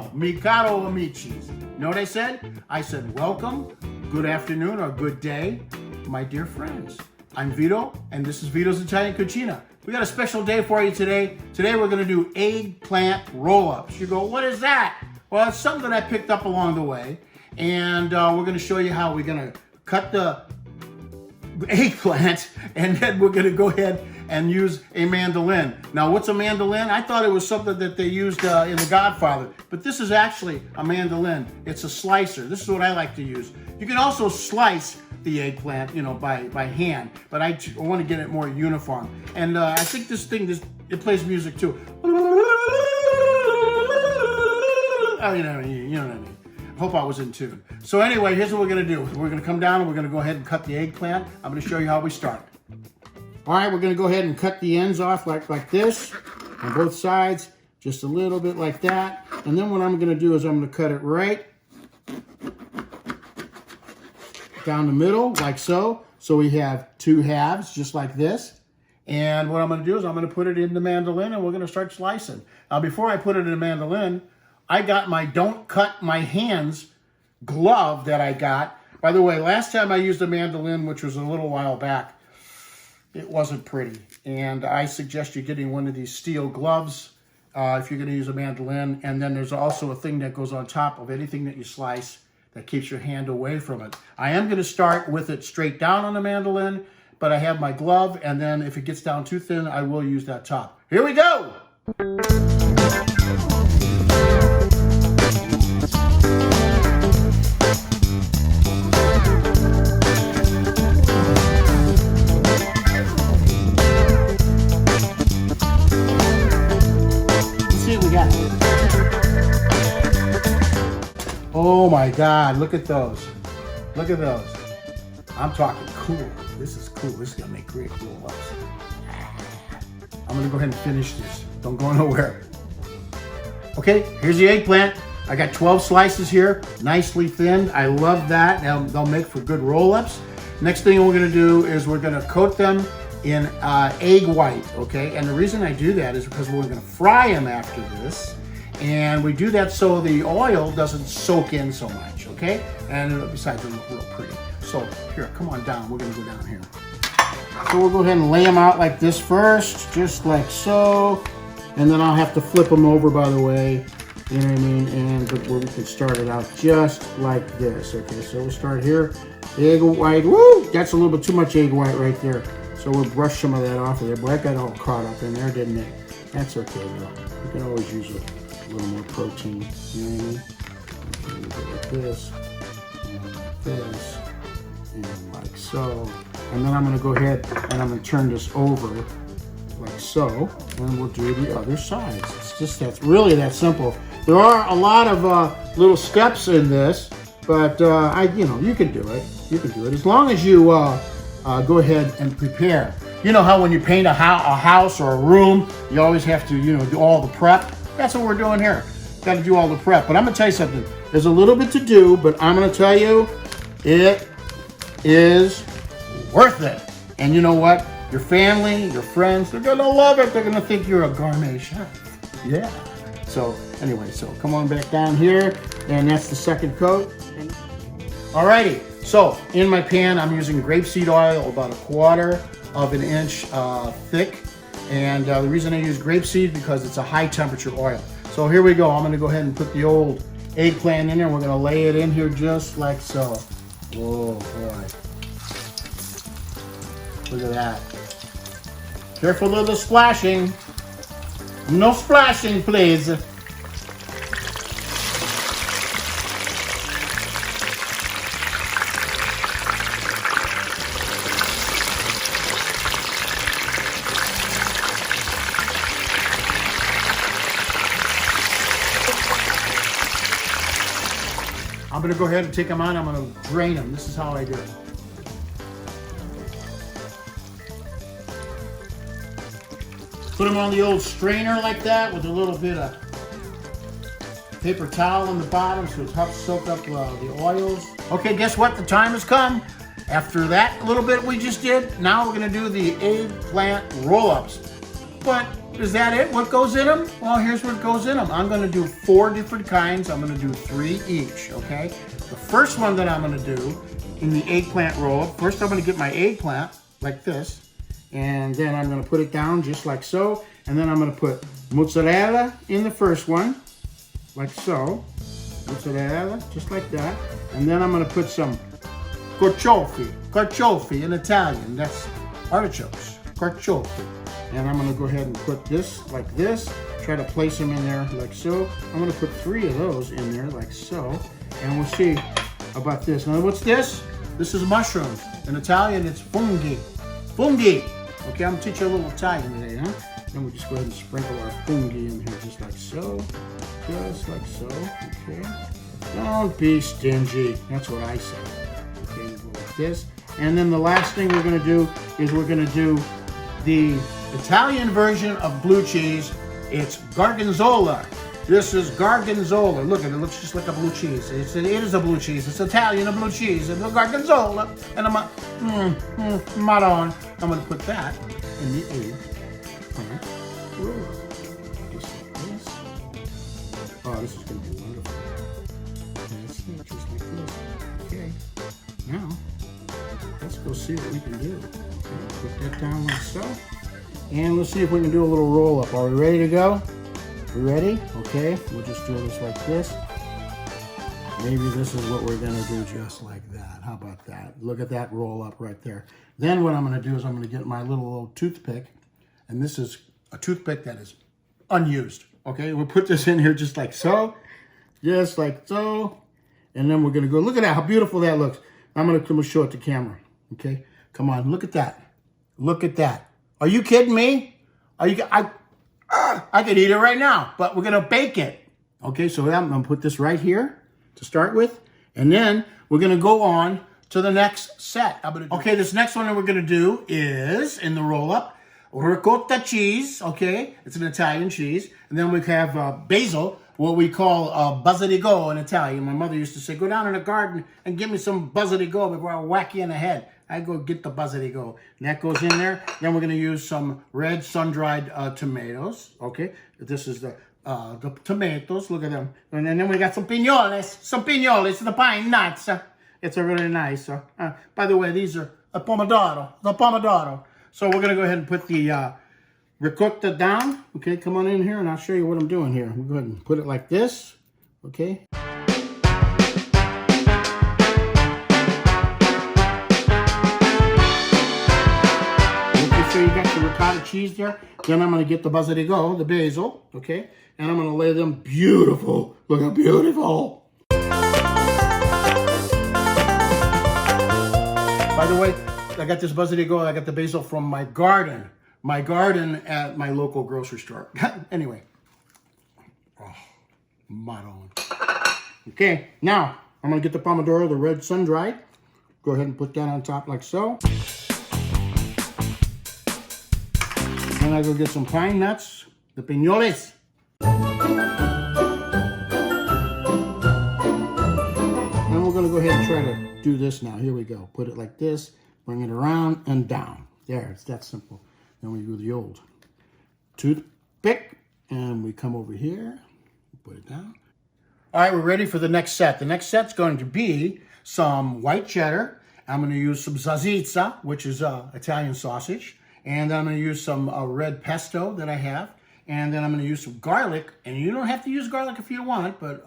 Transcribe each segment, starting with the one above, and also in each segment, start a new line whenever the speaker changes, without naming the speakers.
Buongiorno, mi caro amici. You know what I said? I said welcome, good afternoon, or good day, my dear friends. I'm Vito, and this is Vito's Italian Cucina. We got a special day for you today. Today we're gonna do eggplant roll-ups. You go, what is that? Well, it's something that I picked up along the way, and we're gonna show you how we're gonna cut the eggplant, and then we're gonna go ahead and use a mandolin. Now, what's a mandolin? I thought it was something that they used in The Godfather, but this is actually a mandolin. It's a slicer. This is what I like to use. You can also slice the eggplant, you know, by hand, but I want to get it more uniform. And I think this thing, it plays music too. Oh, you know what I mean. Hope I was in tune. So anyway, here's what we're gonna do. We're gonna come down and we're gonna go ahead and cut the eggplant. I'm gonna show you how we start. All right, we're gonna go ahead and cut the ends off like this on both sides, just a little bit like that. And then what I'm gonna do is I'm gonna cut it right down the middle, like so. So we have two halves, just like this. And what I'm gonna do is I'm gonna put it in the mandolin and we're gonna start slicing. Now, before I put it in the mandolin, I got my Don't Cut My Hands glove that I got. By the way, last time I used a mandolin, which was a little while back, it wasn't pretty. And I suggest you getting one of these steel gloves if you're gonna use a mandolin. And then there's also a thing that goes on top of anything that you slice that keeps your hand away from it. I am gonna start with it straight down on the mandolin, but I have my glove, and then if it gets down too thin, I will use that top. Here we go! Oh my God, look at those. Look at those. I'm talking cool. This is cool. This is gonna make great roll-ups. I'm gonna go ahead and finish this. Don't go nowhere. Okay, here's the eggplant. I got 12 slices here, nicely thinned. I love that. Now they'll make for good roll-ups. Next thing we're gonna do is we're gonna coat them in egg white, okay? And the reason I do that is because we're gonna fry them after this. And we do that so the oil doesn't soak in so much, okay? And besides, they look real pretty. So here, come on down. We're gonna go down here. So we'll go ahead and lay them out like this first, just like so. And then I'll have to flip them over, by the way. You know what I mean? And we can start it out just like this. Okay, so we'll start here. Egg white. Woo! That's a little bit too much egg white right there. So we'll brush some of that off of there. Boy, that got all caught up in there, didn't it? That's okay, though. You can always use it. A little more protein, you know what I mean? Okay, we go like this, and like so. And then I'm gonna go ahead and I'm gonna turn this over like so, and we'll do the other sides. It's just, that's really that simple. There are a lot of little steps in this, but you know, you can do it. You can do it as long as you go ahead and prepare. You know how when you paint a house or a room, you always have to, you know, do all the prep. That's what we're doing here. Got to do all the prep. But I'm going to tell you something. There's a little bit to do, but I'm going to tell you, it is worth it. And you know what? Your family, your friends, they're going to love it. They're going to think you're a gourmet chef. Yeah. So anyway, so come on back down here. And that's the second coat. Alrighty. So in my pan, I'm using grapeseed oil, about 1/4 of an inch thick. And the reason I use grapeseed because it's a high temperature oil. So here we go. I'm gonna go ahead and put the old eggplant in there. We're gonna lay it in here just like so. Oh boy. Look at that. Careful of the splashing. No splashing, please. I'm gonna go ahead and take them on. I'm gonna drain them. This is how I do it. Put them on the old strainer like that with a little bit of paper towel on the bottom so it helps soak up the oils. Okay, guess what? The time has come. After that little bit we just did, now we're gonna do the eggplant roll-ups. But Is that it? What goes in them? Well, here's what goes in them. I'm going to do 4 different kinds. I'm going to do 3 each, okay? The first one that I'm going to do in the eggplant roll, first I'm going to get my eggplant like this, and then I'm going to put it down just like so, and then I'm going to put mozzarella in the first one, like so, mozzarella, just like that, and then I'm going to put some carciofi in Italian, that's artichokes, carciofi. And I'm gonna go ahead and put this like this, try to place them in there like so. I'm gonna put 3 of those in there like so, and we'll see about this. Now what's this? This is mushrooms. In Italian, it's funghi. Funghi. Okay, I'm gonna teach you a little Italian today, huh? Then we'll just go ahead and sprinkle our funghi in here just like so. Just like so, okay. Don't be stingy, that's what I say. Okay, we'll go like this. And then the last thing we're gonna do is we're gonna do the Italian version of blue cheese. It's Gorgonzola. This is Gorgonzola. Look at it, looks just like a blue cheese. It is a blue cheese. It's Italian, a blue cheese. It's a Gorgonzola. And I'm Maron. I'm going to put that in the eggplant roller. Just like this. Oh, this is going to be wonderful. That's it, just like this. Okay. Now, let's go see what we can do. Okay, put that down like so. And let's see if we can do a little roll up. Are we ready to go? We ready? Okay, we'll just do this like this. Maybe this is what we're gonna do just like that. How about that? Look at that roll up right there. Then what I'm gonna do is I'm gonna get my little toothpick, and this is a toothpick that is unused. Okay, we'll put this in here just like so. Just like so. And then we're gonna go, look at that, how beautiful that looks. I'm gonna show it to camera, okay? Come on, look at that. Look at that. Are you kidding me? I could eat it right now, but we're gonna bake it. Okay, so I'm gonna put this right here to start with, and then we're gonna go on to the next set. Okay, this next one that we're gonna do is, in the roll-up, ricotta cheese, okay? It's an Italian cheese. And then we have basil, what we call basilico in Italian. My mother used to say, go down in the garden and give me some basilico before I whack you in the head. I go get the basilico. And that goes in there. Then we're going to use some red sun-dried tomatoes. Okay, this is the tomatoes. Look at them. And then we got some piñoles, the pine nuts. It's a really nice. By the way, these are the pomodoro. So we're going to go ahead and put the ricotta down. Okay, come on in here and I'll show you what I'm doing here. We'll go ahead and put it like this. Okay. So you got the ricotta cheese there. Then I'm going to get the basilico, the basil, okay? And I'm going to lay them beautiful. Look how beautiful. By the way, I got this basilico, I got the basil from my garden. My garden at my local grocery store. Anyway. Oh, maron. Okay, now I'm going to get the pomodoro, the red sun-dried. Go ahead and put that on top like so. Then I go get some pine nuts, the piñoles. And we're gonna go ahead and try to do this now. Here we go. Put it like this, bring it around and down. There, it's that simple. Then we do the old toothpick, and we come over here, put it down. All right, we're ready for the next set. The next set's going to be some white cheddar. I'm gonna use some salsiccia, which is Italian sausage. And I'm going to use some red pesto that I have. And then I'm going to use some garlic. And you don't have to use garlic if you want, but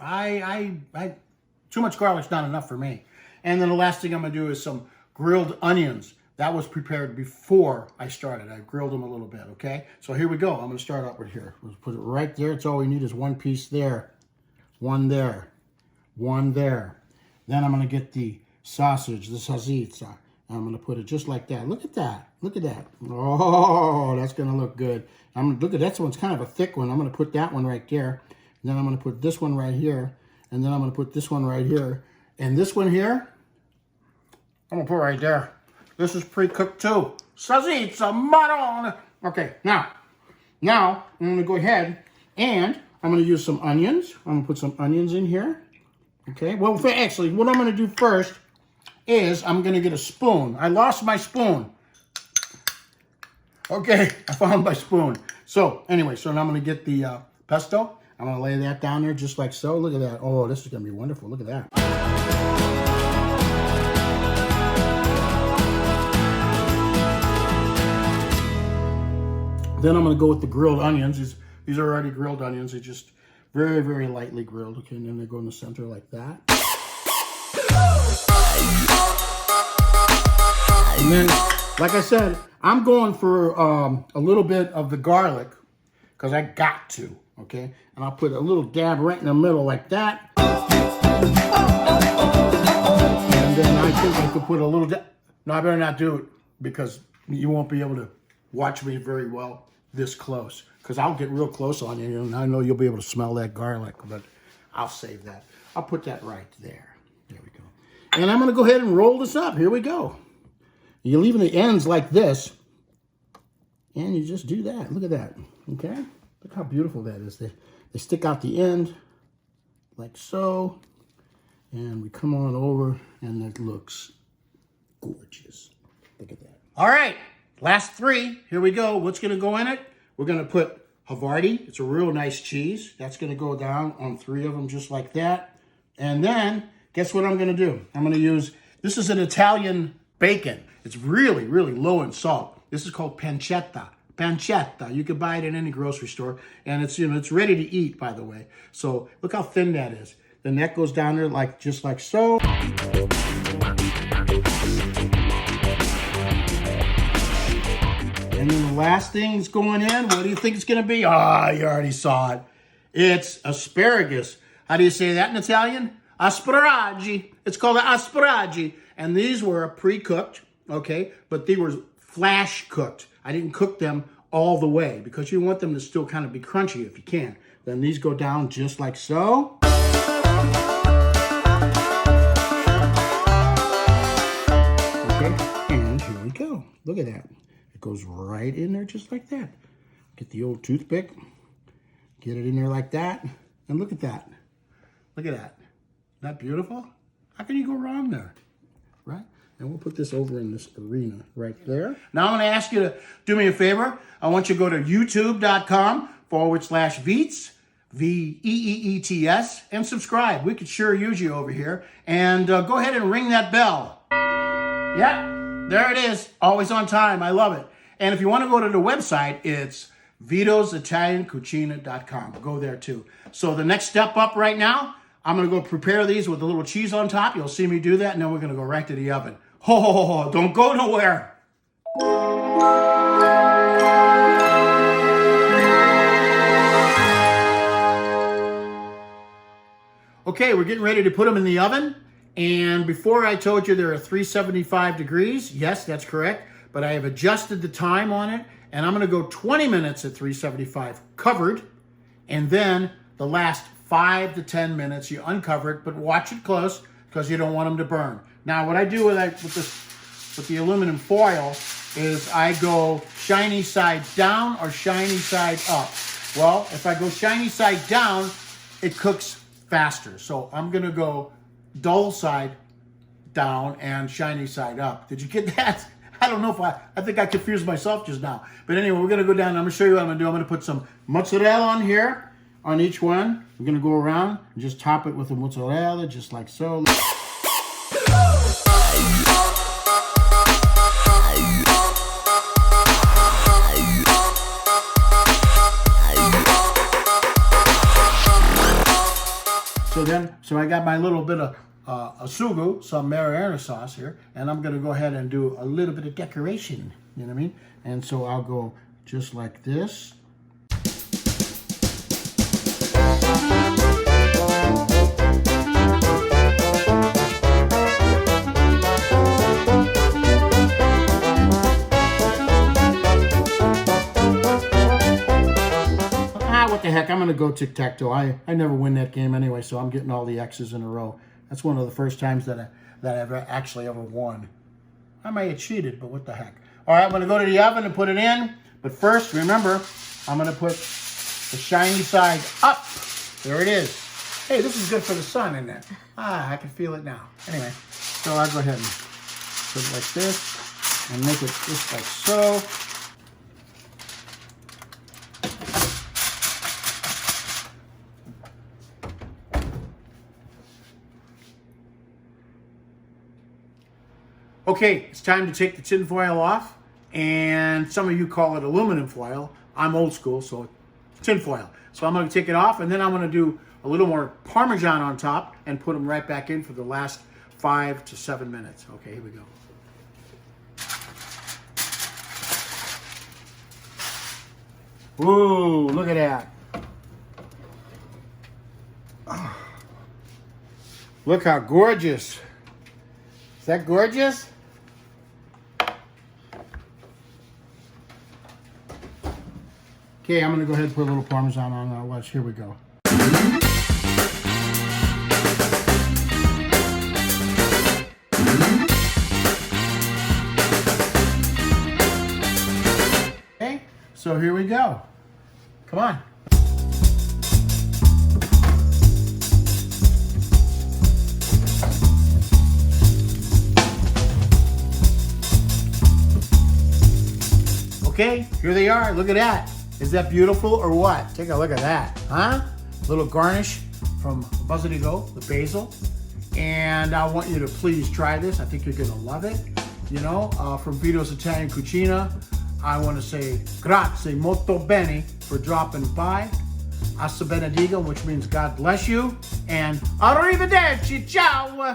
too much garlic's not enough for me. And then the last thing I'm going to do is some grilled onions. That was prepared before I started. I grilled them a little bit, okay? So here we go. I'm going to start out with here. Let's put it right there. It's all we need is one piece there. One there. One there. Then I'm going to get the sausage, the salsiccia. I'm going to put it just like that. Look at that. Look at that. Oh, that's going to look good. Look at that one's kind of a thick one. I'm going to put that one right there. And then I'm going to put this one right here. And then I'm going to put this one right here. And this one here, I'm going to put right there. This is pre-cooked too. Salsiccia maron. Okay, now I'm going to go ahead and I'm going to use some onions. I'm going to put some onions in here. Okay, well, actually, what I'm going to do first is I'm going to get a spoon. I lost my spoon. Okay, I found my spoon. So anyway, so now I'm going to get the pesto. I'm going to lay that down there just like so. Look at that. Oh, this is going to be wonderful. Look at that. Then I'm going to go with the grilled onions. These are already grilled onions. They're just very, very lightly grilled. Okay, and then they go in the center like that. And then, like I said, I'm going for a little bit of the garlic because I got to, okay? And I'll put a little dab right in the middle like that. And then I think I could put a little dab. No, I better not do it because you won't be able to watch me very well this close because I'll get real close on you and I know you'll be able to smell that garlic, but I'll save that. I'll put that right there. There we go. And I'm going to go ahead and roll this up. Here we go. You're leaving the ends like this, and you just do that. Look at that, okay? Look how beautiful that is. They stick out the end like so, and we come on over, and it looks gorgeous. Look at that. All right, last three. Here we go. What's going to go in it? We're going to put Havarti. It's a real nice cheese. That's going to go down on 3 of them just like that. And then, guess what I'm going to do? I'm going to use, this is an Italian bacon. It's really, really low in salt. This is called pancetta. Pancetta. You can buy it in any grocery store. And it's, you know, it's ready to eat, by the way. So look how thin that is. The neck goes down there like just like so. And then the last thing that's going in, what do you think it's going to be? Ah, you already saw it. It's asparagus. How do you say that in Italian? Asparagi. It's called asparagi. And these were pre-cooked, okay? But they were flash cooked. I didn't cook them all the way because you want them to still kind of be crunchy if you can. Then these go down just like so. Okay, and here we go. Look at that. It goes right in there just like that. Get the old toothpick, get it in there like that, and look at that. Look at that. Isn't that beautiful? How can you go wrong there? Right? And we'll put this over in this arena right there. Now I'm going to ask you to do me a favor. I want you to go to youtube.com/Vito'S, VEEETS, and subscribe. We could sure use you over here. And go ahead and ring that bell. Yeah, there it is. Always on time. I love it. And if you want to go to the website, it's Vito'S Go there too. So the next step up right now, I'm going to go prepare these with a little cheese on top. You'll see me do that, and then we're going to go right to the oven. Ho, ho, ho, ho. Don't go nowhere. Okay, we're getting ready to put them in the oven. And before I told you they're at 375 degrees. Yes, that's correct. But I have adjusted the time on it. And I'm going to go 20 minutes at 375 covered. And then the last 5 to 10 minutes, you uncover it, but watch it close because you don't want them to burn. Now, what I do with the aluminum foil is I go shiny side down or shiny side up. Well, if I go shiny side down, it cooks faster. So I'm going to go dull side down and shiny side up. Did you get that? I don't know if I think I confused myself just now. But anyway, we're going to go down. I'm going to show you what I'm going to do. I'm going to put some mozzarella on here. On each one, we're going to go around and just top it with the mozzarella, just like so. So I got my little bit of sugo, some marinara sauce here, and I'm going to go ahead and do a little bit of decoration, you know what I mean? And so I'll go just like this. What the heck, I'm going to go tic-tac-toe. I never win that game anyway, so I'm getting all the X's in a row. That's one of the first times that I've actually ever won. I may have cheated, but what the heck. All right, I'm going to go to the oven and put it in. But first, remember, I'm going to put the shiny side up. There it is. Hey, this is good for the sun, isn't it? Ah, I can feel it now. Anyway, so I'll go ahead and put it like this and make it just like so. Okay, it's time to take the tin foil off. And some of you call it aluminum foil. I'm old school, so tin foil. So I'm gonna take it off, and then I'm gonna do a little more Parmesan on top and put them right back in for the last 5 to 7 minutes. Okay, here we go. Whoa, look at that. Oh. Look how gorgeous. Is that gorgeous? Okay, I'm gonna go ahead and put a little Parmesan on our wedge. Here we go. Okay, so here we go. Come on. Okay, here they are. Look at that. Is that beautiful or what? Take a look at that, huh? Little garnish from Go, the basil. And I want you to please try this. I think you're gonna love it. You know, from Vito'S Italian Cucina, I want to say grazie molto bene for dropping by. Hasta benedico, which means God bless you. And arrivederci, ciao.